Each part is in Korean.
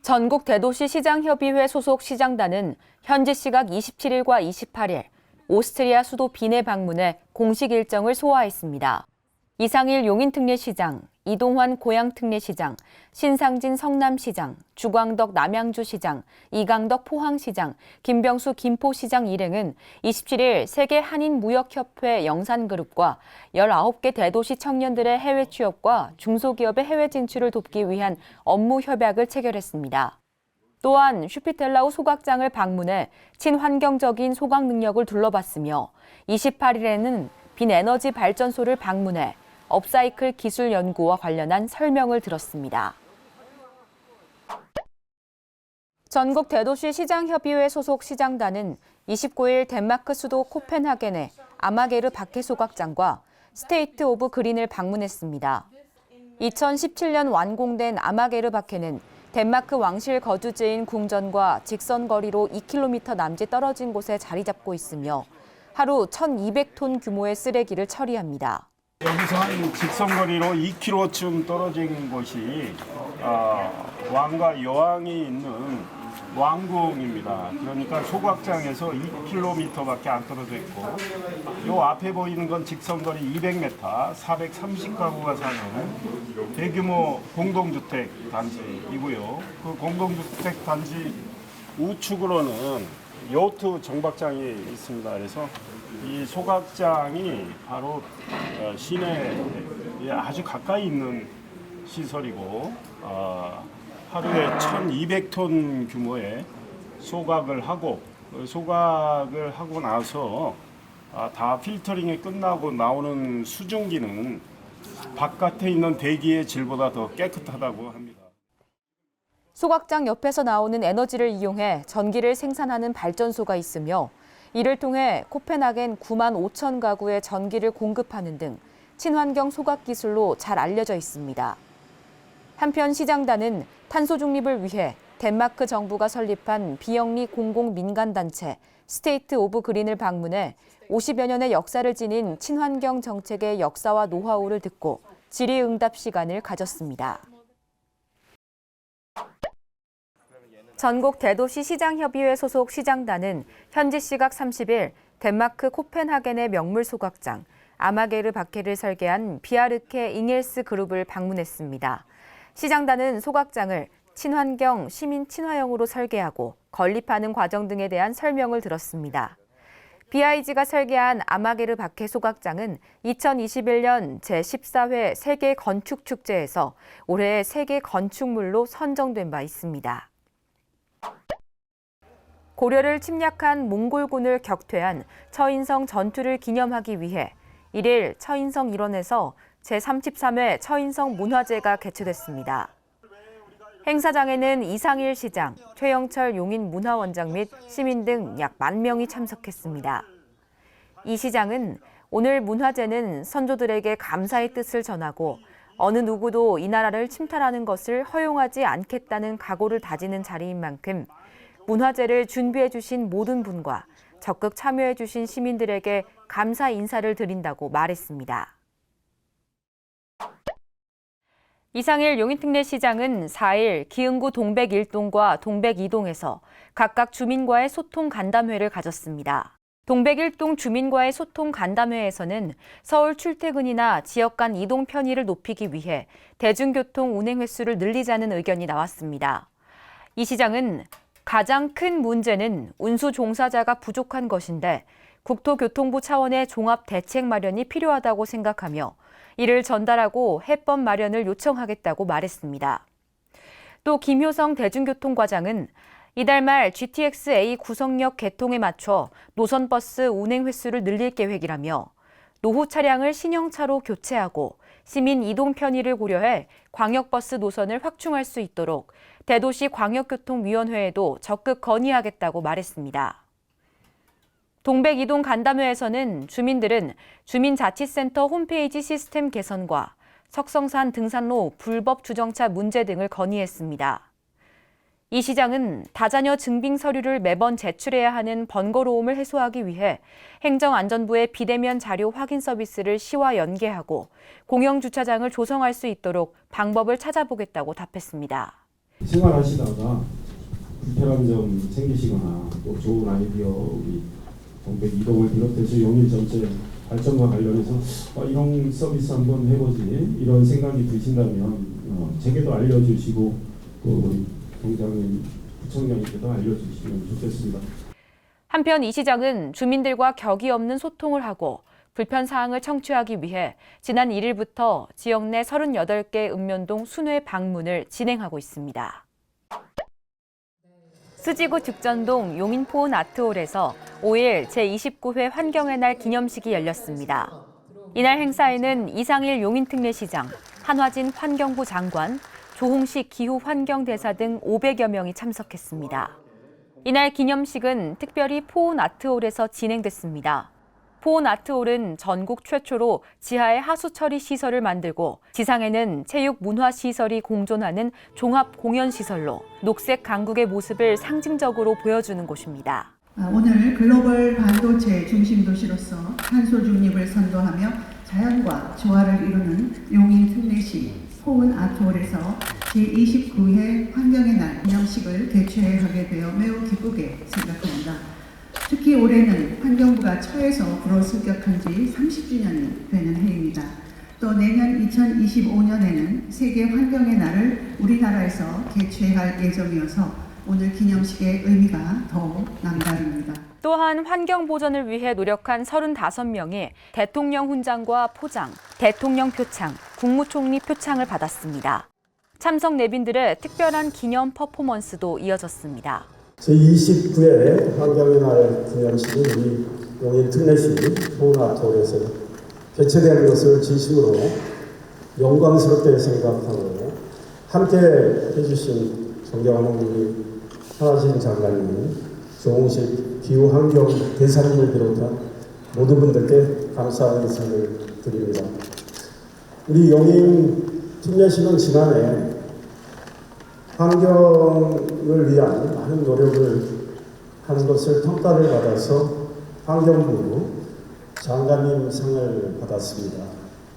전국 대도시 시장협의회 소속 시장단은 현지 시각 27일과 28일 오스트리아 수도 빈에 방문해 공식 일정을 소화했습니다. 이상일 용인특례시장, 이동환 고양특례시장, 신상진 성남시장, 주광덕 남양주시장, 이강덕 포항시장, 김병수 김포시장 일행은 27일 세계 한인무역협회 영산그룹과 19개 대도시 청년들의 해외 취업과 중소기업의 해외 진출을 돕기 위한 업무 협약을 체결했습니다. 또한 슈피텔라우 소각장을 방문해 친환경적인 소각 능력을 둘러봤으며 28일에는 빈에너지 발전소를 방문해 업사이클 기술 연구와 관련한 설명을 들었습니다. 전국 대도시 시장협의회 소속 시장단은 29일 덴마크 수도 코펜하겐의 아마게르 바케 소각장과 스테이트 오브 그린을 방문했습니다. 2017년 완공된 아마게르 바케는 덴마크 왕실 거주지인 궁전과 직선 거리로 2km 남짓 떨어진 곳에 자리 잡고 있으며 하루 1,200톤 규모의 쓰레기를 처리합니다. 여기서 한 직선거리로 2km쯤 떨어진 곳이 왕과 여왕이 있는 왕궁입니다. 그러니까 소각장에서 2km밖에 안 떨어져 있고 요 앞에 보이는 건 직선거리 200m, 430가구가 사는 대규모 공동주택 단지이고요. 그 공동주택 단지 우측으로는 요트 정박장이 있습니다. 그래서 이 소각장이 바로 시내에 아주 가까이 있는 시설이고 하루에 1,200톤 규모의 소각을 하고 나서 다 필터링이 끝나고 나오는 수증기는 바깥에 있는 대기의 질보다 더 깨끗하다고 합니다. 소각장 옆에서 나오는 에너지를 이용해 전기를 생산하는 발전소가 있으며 이를 통해 코펜하겐 9만 5천 가구에 전기를 공급하는 등 친환경 소각 기술로 잘 알려져 있습니다. 한편 시장단은 탄소 중립을 위해 덴마크 정부가 설립한 비영리 공공민간단체 스테이트 오브 그린을 방문해 50여 년의 역사를 지닌 친환경 정책의 역사와 노하우를 듣고 질의응답 시간을 가졌습니다. 전국 대도시 시장협의회 소속 시장단은 현지 시각 30일 덴마크 코펜하겐의 명물 소각장 아마게르 바케를 설계한 비아르케 잉엘스 그룹을 방문했습니다. 시장단은 소각장을 친환경, 시민 친화형으로 설계하고 건립하는 과정 등에 대한 설명을 들었습니다. BIG가 설계한 아마게르 바케 소각장은 2021년 제14회 세계 건축 축제에서 올해 세계 건축물로 선정된 바 있습니다. 고려를 침략한 몽골군을 격퇴한 처인성 전투를 기념하기 위해 1일 처인성 일원에서 제33회 처인성 문화제가 개최됐습니다. 행사장에는 이상일 시장, 최영철 용인 문화원장 및 시민 등 약 10,000명이 참석했습니다. 이 시장은 오늘 문화제는 선조들에게 감사의 뜻을 전하고 어느 누구도 이 나라를 침탈하는 것을 허용하지 않겠다는 각오를 다지는 자리인 만큼 문화제를 준비해 주신 모든 분과 적극 참여해 주신 시민들에게 감사 인사를 드린다고 말했습니다. 이상일 용인특례시장은 4일 기흥구 동백 1동과 동백 2동에서 각각 주민과의 소통 간담회를 가졌습니다. 동백 1동 주민과의 소통 간담회에서는 서울 출퇴근이나 지역 간 이동 편의를 높이기 위해 대중교통 운행 횟수를 늘리자는 의견이 나왔습니다. 이 시장은 가장 큰 문제는 운수 종사자가 부족한 것인데 국토교통부 차원의 종합 대책 마련이 필요하다고 생각하며 이를 전달하고 해법 마련을 요청하겠다고 말했습니다. 또 김효성 대중교통과장은 이달 말 GTX-A 구성역 개통에 맞춰 노선버스 운행 횟수를 늘릴 계획이라며 노후 차량을 신형차로 교체하고 시민 이동 편의를 고려해 광역버스 노선을 확충할 수 있도록 대도시 광역교통위원회에도 적극 건의하겠다고 말했습니다. 동백 2동 간담회에서는 주민들은 주민자치센터 홈페이지 시스템 개선과 석성산 등산로 불법 주정차 문제 등을 건의했습니다. 이 시장은 다자녀 증빙 서류를 매번 제출해야 하는 번거로움을 해소하기 위해 행정안전부의 비대면 자료 확인 서비스를 시와 연계하고 공영주차장을 조성할 수 있도록 방법을 찾아보겠다고 답했습니다. 생활하시다가 불편한 점 생기시거나 또 좋은 아이디어 우리 동백 이동을 비롯해서 용인 전체 발전과 관련해서 이런 서비스 한번 해보지 이런 생각이 드신다면 제게도 알려주시고 또 우리 동장님 부총장님께도 알려주시면 좋겠습니다. 한편 이 시장은 주민들과 격이 없는 소통을 하고 불편 사항을 청취하기 위해 지난 1일부터 지역 내 38개 읍면동 순회 방문을 진행하고 있습니다. 스지구 죽전동 용인포온 아트홀에서 5일 제29회 환경의 날 기념식이 열렸습니다. 이날 행사에는 이상일 용인특례시장, 한화진 환경부 장관, 조홍식 기후환경대사 등 500여 명이 참석했습니다. 이날 기념식은 특별히 포온 아트홀에서 진행됐습니다. 포온 아트홀은 전국 최초로 지하에 하수 처리 시설을 만들고 지상에는 체육 문화 시설이 공존하는 종합 공연 시설로 녹색 강국의 모습을 상징적으로 보여주는 곳입니다. 오늘 글로벌 반도체 중심 도시로서 탄소 중립을 선도하며 자연과 조화를 이루는 용인 특례시 포온 아트홀에서 제29회 환경의 날 기념식을 개최하게 되어 매우 기쁘게 생각합니다. 특히 올해는 환경부가 처에서 불어승격한 지 30주년이 되는 해입니다. 또 내년 2025년에는 세계 환경의 날을 우리나라에서 개최할 예정이어서 오늘 기념식의 의미가 더욱 남다릅니다. 또한 환경 보전을 위해 노력한 35명이 대통령 훈장과 포장, 대통령 표창, 국무총리 표창을 받았습니다. 참석 내빈들의 특별한 기념 퍼포먼스도 이어졌습니다. 제29회 환경의 날 기념식이 우리 용인 특례시 포온 아트홀에서 개최된 것을 진심으로 영광스럽게 생각하고 함께 해주신 존경하는 우리 한화진 장관님, 조홍식 기후환경 대사님을 비롯한 모든 분들께 감사의 인사를 드립니다. 우리 용인 특례시는 지난해 환경을 위한 많은 노력을 한 것을 평가를 받아서 환경부 장관님 상을 받았습니다.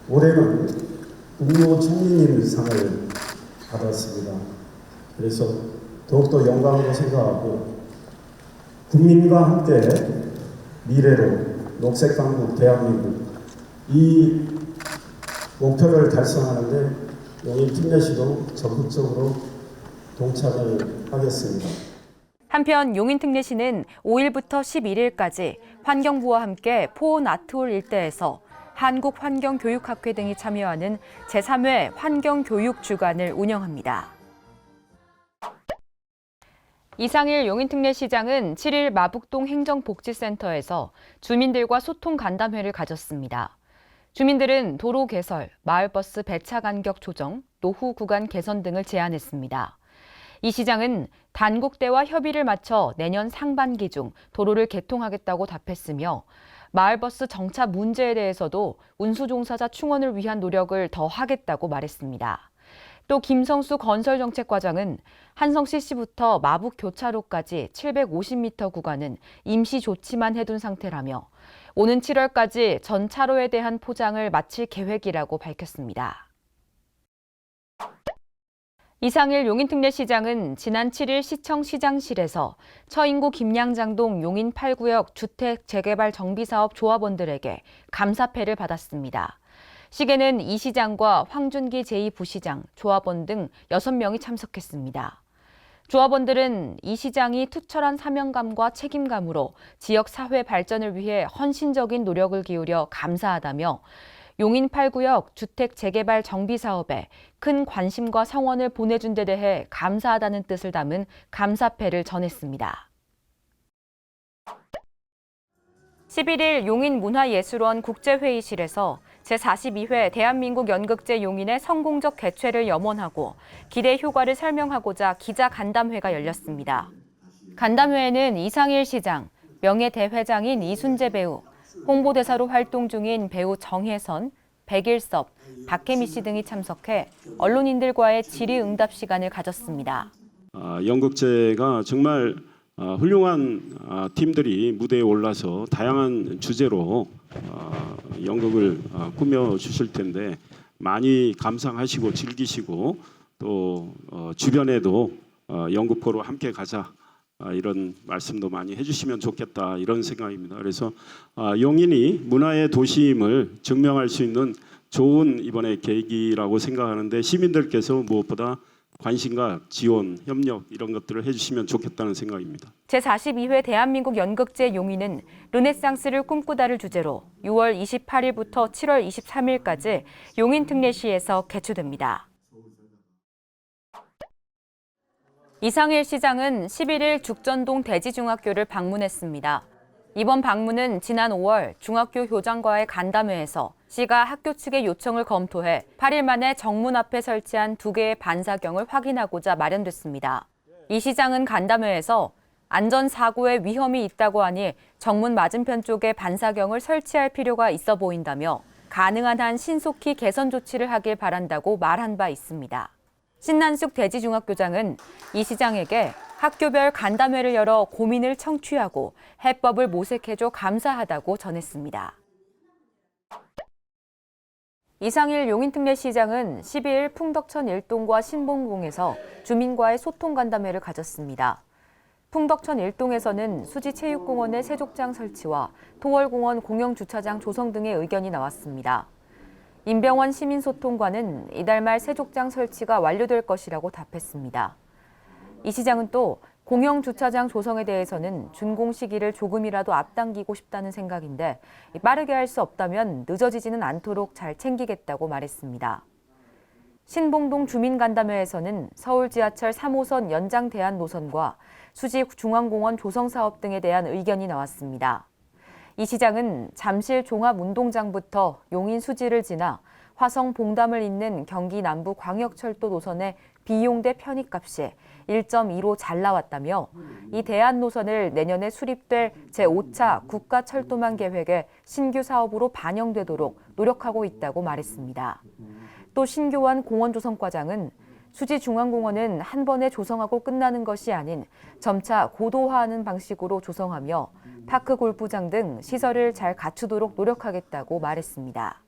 올해는 국무총리님 상을 받았습니다. 그래서 더욱더 영광으로 생각하고 국민과 함께 미래로 녹색 강국 대한민국 이 목표를 달성하는데 용인 특례시도 적극적으로 동참을 하겠습니다. 한편 용인특례시는 5일부터 11일까지 환경부와 함께 포온 아트홀 일대에서 한국환경교육학회 등이 참여하는 제3회 환경교육주간을 운영합니다. 이상일 용인특례시장은 7일 마북동 행정복지센터에서 주민들과 소통 간담회를 가졌습니다. 주민들은 도로 개설, 마을버스 배차 간격 조정, 노후 구간 개선 등을 제안했습니다. 이 시장은 단국대와 협의를 마쳐 내년 상반기 중 도로를 개통하겠다고 답했으며 마을버스 정차 문제에 대해서도 운수종사자 충원을 위한 노력을 더 하겠다고 말했습니다. 또 김성수 건설정책과장은 한성CC부터 마북 교차로까지 750m 구간은 임시 조치만 해둔 상태라며 오는 7월까지 전 차로에 대한 포장을 마칠 계획이라고 밝혔습니다. 이상일 용인특례시장은 지난 7일 시청 시장실에서 처인구 김양장동 용인 8구역 주택 재개발 정비사업 조합원들에게 감사패를 받았습니다. 시계는 이 시장과 황준기 제2부시장, 조합원 등 6명이 참석했습니다. 조합원들은 이 시장이 투철한 사명감과 책임감으로 지역 사회 발전을 위해 헌신적인 노력을 기울여 감사하다며 용인 8구역 주택 재개발 정비 사업에 큰 관심과 성원을 보내준 데 대해 감사하다는 뜻을 담은 감사패를 전했습니다. 11일 용인문화예술원 국제회의실에서 제42회 대한민국 연극제 용인의 성공적 개최를 염원하고 기대 효과를 설명하고자 기자간담회가 열렸습니다. 간담회에는 이상일 시장, 명예대회장인 이순재 배우, 홍보대사로 활동 중인 배우 정혜선, 백일섭, 박혜미 씨 등이 참석해 언론인들과의 질의응답 시간을 가졌습니다. 연극제가 정말 훌륭한 팀들이 무대에 올라서 다양한 주제로 연극을 꾸며주실 텐데 많이 감상하시고 즐기시고 또 주변에도 영등포로 함께 가자 이런 말씀도 많이 해주시면 좋겠다 이런 생각입니다. 그래서 용인이 문화의 도시임을 증명할 수 있는 좋은 이번에 계기라고 생각하는데 시민들께서 무엇보다 관심과 지원, 협력 이런 것들을 해주시면 좋겠다는 생각입니다. 제42회 대한민국 연극제 용인은 르네상스를 꿈꾸다를 주제로 6월 28일부터 7월 23일까지 용인 특례시에서 개최됩니다. 이상일 시장은 11일 죽전동 대지중학교를 방문했습니다. 이번 방문은 지난 5월 중학교 교장과의 간담회에서 시가 학교 측의 요청을 검토해 8일 만에 정문 앞에 설치한 2개의 반사경을 확인하고자 마련됐습니다. 이 시장은 간담회에서 안전사고의 위험이 있다고 하니 정문 맞은편 쪽에 반사경을 설치할 필요가 있어 보인다며 가능한 한 신속히 개선 조치를 하길 바란다고 말한 바 있습니다. 신난숙 대지중학교장은 이 시장에게 학교별 간담회를 열어 고민을 청취하고 해법을 모색해줘 감사하다고 전했습니다. 이상일 용인특례시장은 12일 풍덕천 1동과 신봉동에서 주민과의 소통 간담회를 가졌습니다. 풍덕천 1동에서는 수지체육공원의 세족장 설치와 토월공원 공영주차장 조성 등의 의견이 나왔습니다. 임병원 시민소통관은 이달 말 세족장 설치가 완료될 것이라고 답했습니다. 이 시장은 또 공영주차장 조성에 대해서는 준공 시기를 조금이라도 앞당기고 싶다는 생각인데 빠르게 할 수 없다면 늦어지지는 않도록 잘 챙기겠다고 말했습니다. 신봉동 주민간담회에서는 서울 지하철 3호선 연장 대안 노선과 수지 중앙공원 조성 사업 등에 대한 의견이 나왔습니다. 이 시장은 잠실 종합운동장부터 용인 수지를 지나 화성 봉담을 잇는 경기 남부 광역철도 노선의 비용대 편입값이 1.2로 잘 나왔다며 이 대안 노선을 내년에 수립될 제5차 국가철도망 계획에 신규 사업으로 반영되도록 노력하고 있다고 말했습니다. 또 신교환 공원조성과장은 수지중앙공원은 한 번에 조성하고 끝나는 것이 아닌 점차 고도화하는 방식으로 조성하며 파크 골프장 등 시설을 잘 갖추도록 노력하겠다고 말했습니다.